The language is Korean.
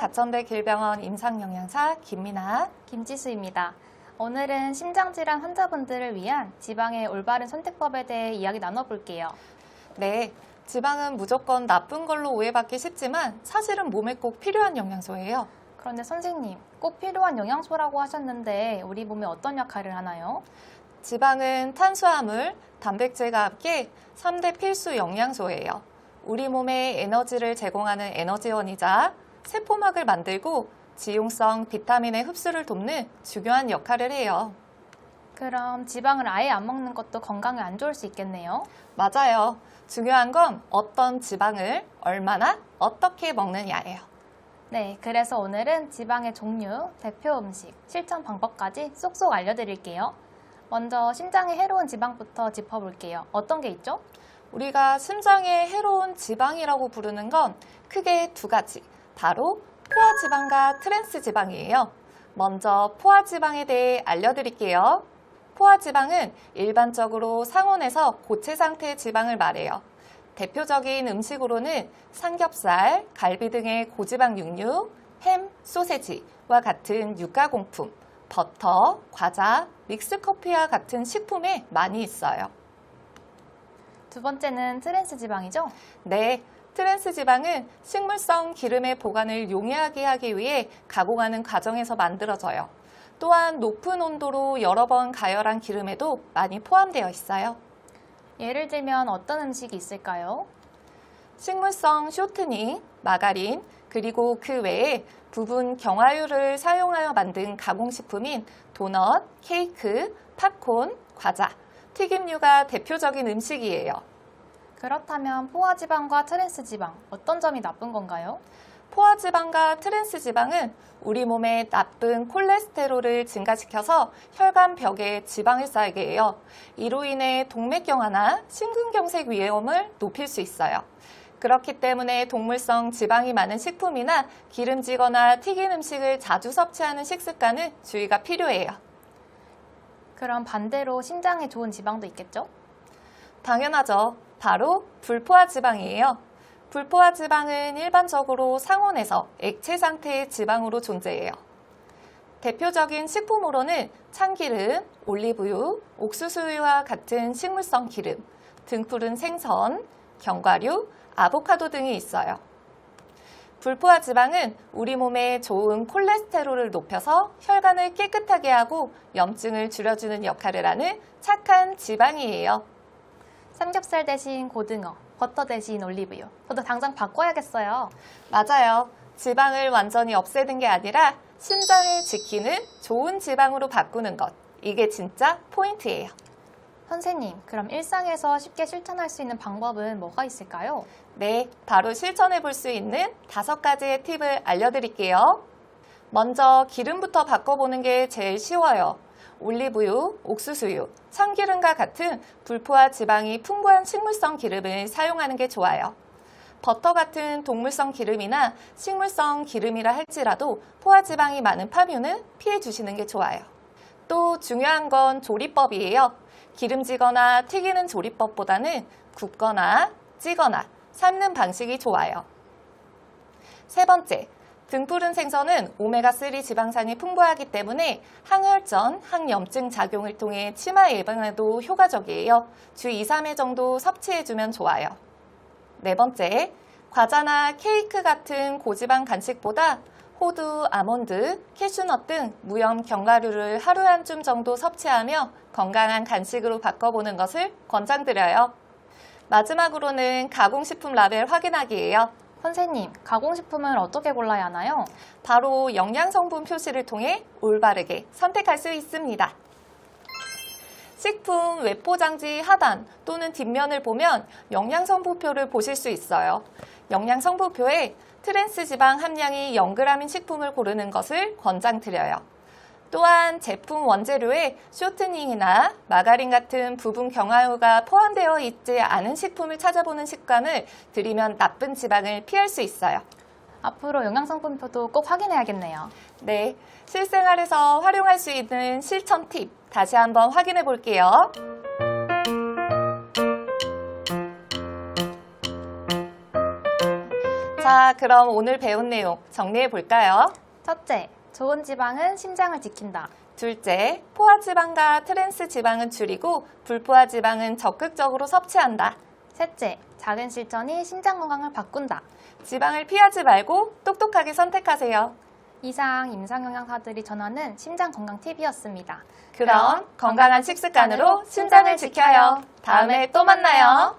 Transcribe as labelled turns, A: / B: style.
A: 가천대 길병원 임상영양사 김민아,
B: 김지수입니다. 오늘은 심장질환 환자분들을 위한 지방의 올바른 선택법에 대해 이야기 나눠볼게요.
A: 네, 지방은 무조건 나쁜 걸로 오해받기 쉽지만 사실은 몸에 꼭 필요한 영양소예요.
B: 그런데 선생님, 꼭 필요한 영양소라고 하셨는데 우리 몸에 어떤 역할을 하나요?
A: 지방은 탄수화물, 단백질과 함께 3대 필수 영양소예요. 우리 몸에 에너지를 제공하는 에너지원이자 세포막을 만들고 지용성 비타민의 흡수를 돕는 중요한 역할을 해요.
B: 그럼 지방을 아예 안 먹는 것도 건강에 안 좋을 수 있겠네요.
A: 맞아요. 중요한 건 어떤 지방을 얼마나 어떻게 먹느냐예요.
B: 네, 그래서 오늘은 지방의 종류, 대표 음식, 실천 방법까지 쏙쏙 알려드릴게요. 먼저 심장에 해로운 지방부터 짚어볼게요. 어떤 게 있죠?
A: 우리가 심장에 해로운 지방이라고 부르는 건 크게 두 가지, 바로 포화지방과 트랜스지방이에요. 먼저 포화지방에 대해 알려드릴게요. 포화지방은 일반적으로 상온에서 고체 상태의 지방을 말해요. 대표적인 음식으로는 삼겹살, 갈비 등의 고지방 육류, 햄, 소세지와 같은 육가공품, 버터, 과자, 믹스커피와 같은 식품에 많이 있어요.
B: 두 번째는 트랜스지방이죠?
A: 네, 트랜스지방은 식물성 기름의 보관을 용이하게 하기 위해 가공하는 과정에서 만들어져요. 또한 높은 온도로 여러 번 가열한 기름에도 많이 포함되어 있어요.
B: 예를 들면 어떤 음식이 있을까요?
A: 식물성 쇼트닝, 마가린, 그리고 그 외에 부분 경화유를 사용하여 만든 가공식품인 도넛, 케이크, 팝콘, 과자, 튀김류가 대표적인 음식이에요.
B: 그렇다면 포화지방과 트랜스지방, 어떤 점이 나쁜 건가요?
A: 포화지방과 트랜스지방은 우리 몸에 나쁜 콜레스테롤을 증가시켜서 혈관벽에 지방을 쌓이게 해요. 이로 인해 동맥경화나 심근경색 위험을 높일 수 있어요. 그렇기 때문에 동물성 지방이 많은 식품이나 기름지거나 튀긴 음식을 자주 섭취하는 식습관은 주의가 필요해요.
B: 그럼 반대로 심장에 좋은 지방도 있겠죠?
A: 당연하죠. 바로 불포화지방이에요. 불포화지방은 일반적으로 상온에서 액체 상태의 지방으로 존재해요. 대표적인 식품으로는 참기름, 올리브유, 옥수수유와 같은 식물성 기름, 등푸른 생선, 견과류, 아보카도 등이 있어요. 불포화지방은 우리 몸에 좋은 콜레스테롤을 높여서 혈관을 깨끗하게 하고 염증을 줄여주는 역할을 하는 착한 지방이에요.
B: 삼겹살 대신 고등어, 버터 대신 올리브유. 저도 당장 바꿔야겠어요.
A: 맞아요. 지방을 완전히 없애는 게 아니라 심장을 지키는 좋은 지방으로 바꾸는 것. 이게 진짜 포인트예요.
B: 선생님, 그럼 일상에서 쉽게 실천할 수 있는 방법은 뭐가 있을까요?
A: 네, 바로 실천해 볼 수 있는 5가지의 팁을 알려드릴게요. 먼저 기름부터 바꿔보는 게 제일 쉬워요. 올리브유, 옥수수유, 참기름과 같은 불포화 지방이 풍부한 식물성 기름을 사용하는 게 좋아요. 버터 같은 동물성 기름이나 식물성 기름이라 할지라도 포화 지방이 많은 파묘는 피해 주시는 게 좋아요. 또 중요한 건 조리법이에요. 기름지거나 튀기는 조리법보다는 굽거나 찌거나 삶는 방식이 좋아요. 세 번째, 등푸른 생선은 오메가3 지방산이 풍부하기 때문에 항혈전, 항염증 작용을 통해 치마 예방에도 효과적이에요. 주 2, 3회 정도 섭취해주면 좋아요. 네 번째, 과자나 케이크 같은 고지방 간식보다 호두, 아몬드, 캐슈넛 등 무염 견과류를 하루에 한 줌 정도 섭취하며 건강한 간식으로 바꿔보는 것을 권장드려요. 마지막으로는 가공식품 라벨 확인하기예요.
B: 선생님, 가공식품을 어떻게 골라야 하나요?
A: 바로 영양성분 표시를 통해 올바르게 선택할 수 있습니다. 식품 외포장지 하단 또는 뒷면을 보면 영양성분표를 보실 수 있어요. 영양성분표에 트랜스지방 함량이 0g인 식품을 고르는 것을 권장드려요. 또한 제품 원재료에 쇼트닝이나 마가린 같은 부분 경화유가 포함되어 있지 않은 식품을 찾아보는 습관을 들이면 나쁜 지방을 피할 수 있어요.
B: 앞으로 영양성분표도 꼭 확인해야겠네요.
A: 네, 실생활에서 활용할 수 있는 실천 팁 다시 한번 확인해 볼게요. 자, 자, 그럼 오늘 배운 내용 정리해 볼까요?
B: 첫째, 좋은 지방은 심장을 지킨다.
A: 둘째, 포화 지방과 트랜스 지방은 줄이고 불포화 지방은 적극적으로 섭취한다.
B: 셋째, 작은 실천이 심장 건강을 바꾼다.
A: 지방을 피하지 말고 똑똑하게 선택하세요.
B: 이상 임상영양사들이 전하는 심장 건강 팁이었습니다.
A: 그럼 건강한 식습관으로 심장을 지켜요. 다음에 또 만나요.